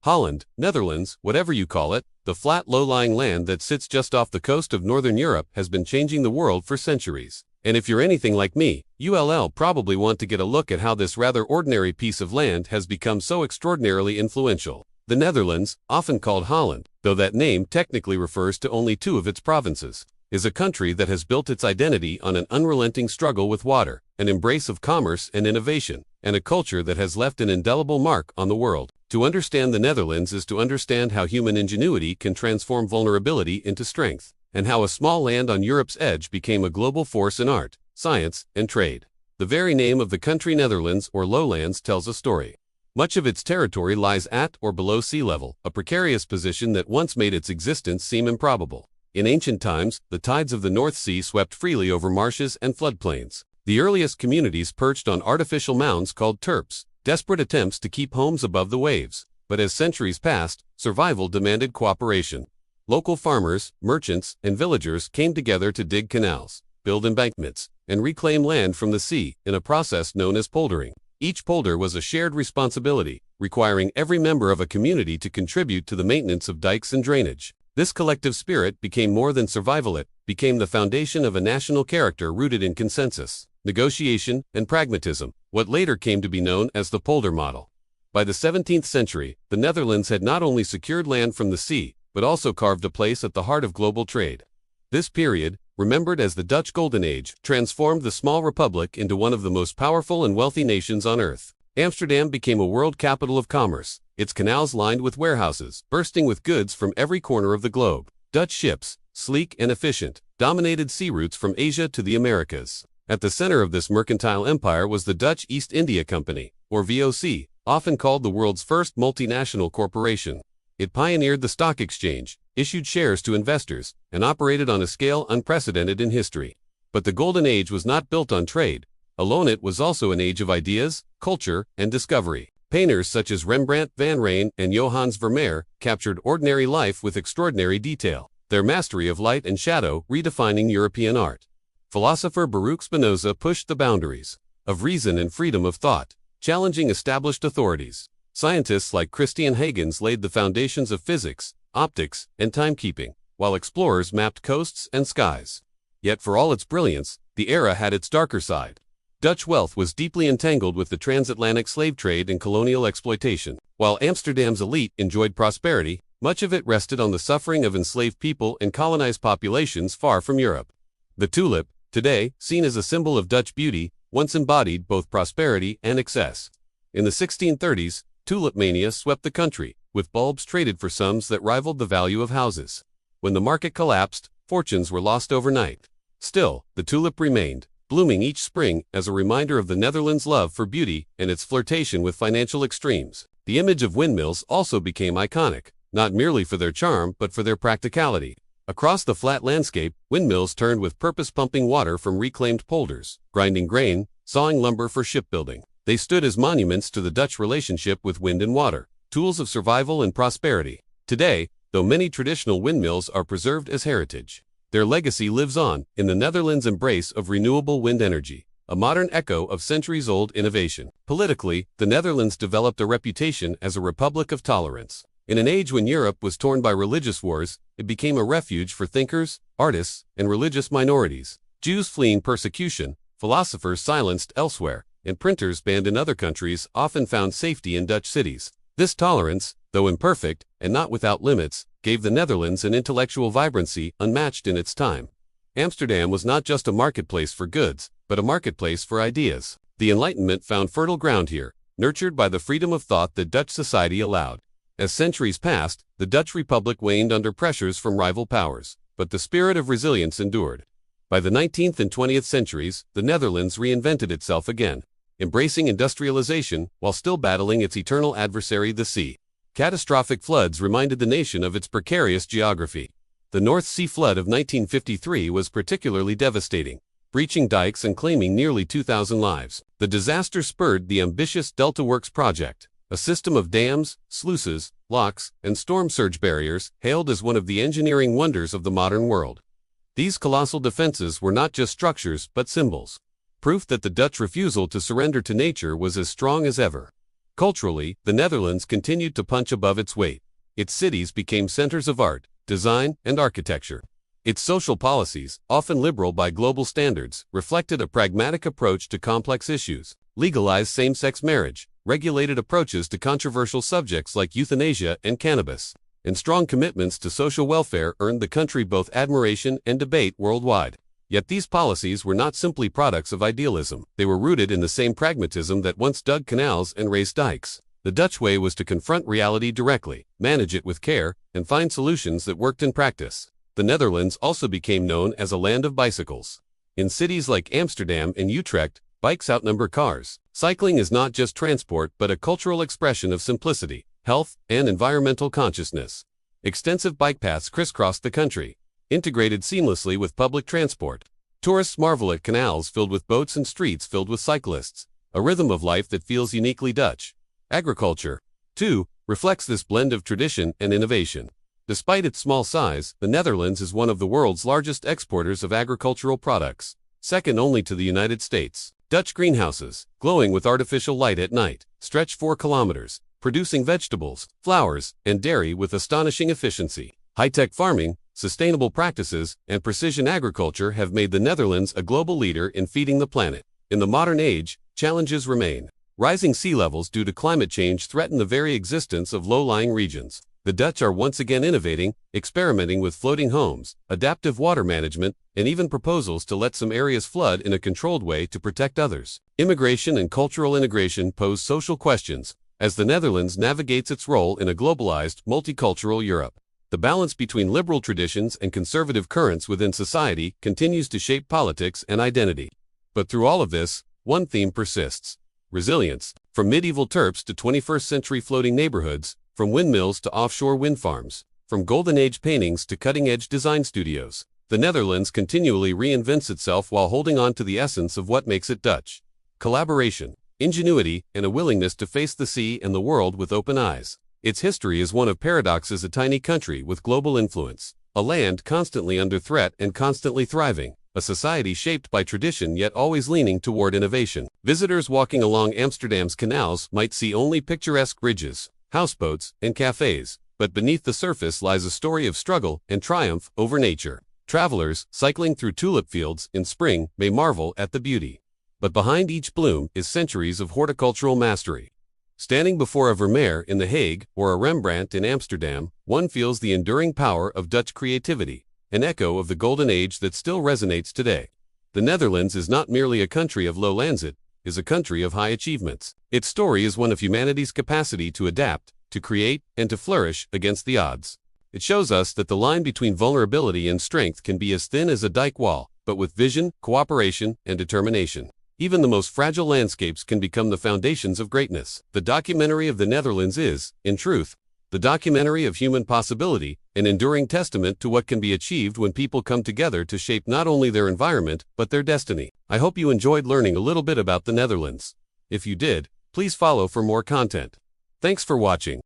Holland, Netherlands, whatever you call it, the flat low-lying land that sits just off the coast of northern Europe has been changing the world for centuries. And if you're anything like me, you'll probably want to get a look at how this rather ordinary piece of land has become so extraordinarily influential. The Netherlands, often called Holland, though that name technically refers to only 2 of its provinces, is a country that has built its identity on an unrelenting struggle with water, an embrace of commerce and innovation, and a culture that has left an indelible mark on the world. To understand the Netherlands is to understand how human ingenuity can transform vulnerability into strength, and how a small land on Europe's edge became a global force in art, science, and trade. The very name of the country Netherlands, or lowlands, tells a story. Much of its territory lies at or below sea level, a precarious position that once made its existence seem improbable. In ancient times, the tides of the North Sea swept freely over marshes and floodplains. The earliest communities perched on artificial mounds called terps, desperate attempts to keep homes above the waves. But as centuries passed, survival demanded cooperation. Local farmers, merchants, and villagers came together to dig canals, build embankments, and reclaim land from the sea in a process known as poldering. Each polder was a shared responsibility, requiring every member of a community to contribute to the maintenance of dikes and drainage. This collective spirit became more than survival, it became the foundation of a national character rooted in consensus, negotiation, and pragmatism, what later came to be known as the polder model. By the 17th century, the Netherlands had not only secured land from the sea, but also carved a place at the heart of global trade. This period, remembered as the Dutch Golden Age, transformed the small republic into one of the most powerful and wealthy nations on earth. Amsterdam became a world capital of commerce, its canals lined with warehouses, bursting with goods from every corner of the globe. Dutch ships, sleek and efficient, dominated sea routes from Asia to the Americas. At the center of this mercantile empire was the Dutch East India Company, or VOC, often called the world's first multinational corporation. It pioneered the stock exchange, issued shares to investors, and operated on a scale unprecedented in history. But the Golden Age was not built on trade alone. It was also an age of ideas, culture, and discovery. Painters such as Rembrandt, Van Rijn, and Johannes Vermeer captured ordinary life with extraordinary detail, their mastery of light and shadow redefining European art. Philosopher Baruch Spinoza pushed the boundaries of reason and freedom of thought, challenging established authorities. Scientists like Christian Huygens laid the foundations of physics, optics, and timekeeping, while explorers mapped coasts and skies. Yet for all its brilliance, the era had its darker side. Dutch wealth was deeply entangled with the transatlantic slave trade and colonial exploitation. While Amsterdam's elite enjoyed prosperity, much of it rested on the suffering of enslaved people and colonized populations far from Europe. The tulip, today seen as a symbol of Dutch beauty, once embodied both prosperity and excess. In the 1630s, tulip mania swept the country, with bulbs traded for sums that rivaled the value of houses. When the market collapsed, fortunes were lost overnight. Still, the tulip remained, blooming each spring as a reminder of the Netherlands' love for beauty and its flirtation with financial extremes. The image of windmills also became iconic, not merely for their charm but for their practicality. Across the flat landscape, windmills turned with purpose, pumping water from reclaimed polders, grinding grain, sawing lumber for shipbuilding. They stood as monuments to the Dutch relationship with wind and water, tools of survival and prosperity. Today, though many traditional windmills are preserved as heritage, their legacy lives on in the Netherlands' embrace of renewable wind energy, a modern echo of centuries-old innovation. Politically, the Netherlands developed a reputation as a republic of tolerance. In an age when Europe was torn by religious wars, it became a refuge for thinkers, artists, and religious minorities. Jews fleeing persecution, philosophers silenced elsewhere, and printers banned in other countries often found safety in Dutch cities. This tolerance, though imperfect and not without limits, gave the Netherlands an intellectual vibrancy unmatched in its time. Amsterdam was not just a marketplace for goods, but a marketplace for ideas. The Enlightenment found fertile ground here, nurtured by the freedom of thought that Dutch society allowed. As centuries passed, the Dutch Republic waned under pressures from rival powers, but the spirit of resilience endured. By the 19th and 20th centuries, the Netherlands reinvented itself again, embracing industrialization while still battling its eternal adversary, the sea. Catastrophic floods reminded the nation of its precarious geography. The North Sea flood of 1953 was particularly devastating, breaching dikes and claiming nearly 2,000 lives. The disaster spurred the ambitious Delta Works project, a system of dams, sluices, locks, and storm surge barriers, hailed as one of the engineering wonders of the modern world. These colossal defenses were not just structures but symbols, proof that the Dutch refusal to surrender to nature was as strong as ever. Culturally, the Netherlands continued to punch above its weight. Its cities became centers of art, design, and architecture. Its social policies, often liberal by global standards, reflected a pragmatic approach to complex issues, legalized same-sex marriage, regulated approaches to controversial subjects like euthanasia and cannabis, and strong commitments to social welfare earned the country both admiration and debate worldwide. Yet these policies were not simply products of idealism. They were rooted in the same pragmatism that once dug canals and raised dikes. The Dutch way was to confront reality directly, manage it with care, and find solutions that worked in practice. The Netherlands also became known as a land of bicycles. In cities like Amsterdam and Utrecht, bikes outnumber cars. Cycling is not just transport but a cultural expression of simplicity, health, and environmental consciousness. Extensive bike paths crisscross the country, integrated seamlessly with public transport. Tourists marvel at canals filled with boats and streets filled with cyclists, a rhythm of life that feels uniquely Dutch. Agriculture, too, reflects this blend of tradition and innovation. Despite its small size, the Netherlands is one of the world's largest exporters of agricultural products, second only to the United States. Dutch greenhouses, glowing with artificial light at night, stretch 4 kilometers, producing vegetables, flowers, and dairy with astonishing efficiency. High-tech farming, sustainable practices, and precision agriculture have made the Netherlands a global leader in feeding the planet. In the modern age, challenges remain. Rising sea levels due to climate change threaten the very existence of low-lying regions. The Dutch are once again innovating, experimenting with floating homes, adaptive water management, and even proposals to let some areas flood in a controlled way to protect others. Immigration and cultural integration pose social questions as the Netherlands navigates its role in a globalized, multicultural Europe. The balance between liberal traditions and conservative currents within society continues to shape politics and identity. But through all of this, one theme persists: resilience. From medieval terps to 21st century floating neighborhoods, from windmills to offshore wind farms, from golden age paintings to cutting-edge design studios, the Netherlands continually reinvents itself while holding on to the essence of what makes it Dutch: collaboration, ingenuity, and a willingness to face the sea and the world with open eyes. Its history is one of paradoxes: a tiny country with global influence, a land constantly under threat and constantly thriving, a society shaped by tradition yet always leaning toward innovation. Visitors walking along Amsterdam's canals might see only picturesque bridges, houseboats, and cafes, but beneath the surface lies a story of struggle and triumph over nature. Travelers, cycling through tulip fields in spring, may marvel at the beauty. But behind each bloom is centuries of horticultural mastery. Standing before a Vermeer in The Hague or a Rembrandt in Amsterdam, one feels the enduring power of Dutch creativity, an echo of the golden age that still resonates today. The Netherlands is not merely a country of low lands, it is a country of high achievements. Its story is one of humanity's capacity to adapt, to create, and to flourish against the odds. It shows us that the line between vulnerability and strength can be as thin as a dike wall, but with vision, cooperation, and determination, even the most fragile landscapes can become the foundations of greatness. The documentary of the Netherlands is, in truth, the documentary of human possibility, an enduring testament to what can be achieved when people come together to shape not only their environment, but their destiny. I hope you enjoyed learning a little bit about the Netherlands. If you did, please follow for more content. Thanks for watching.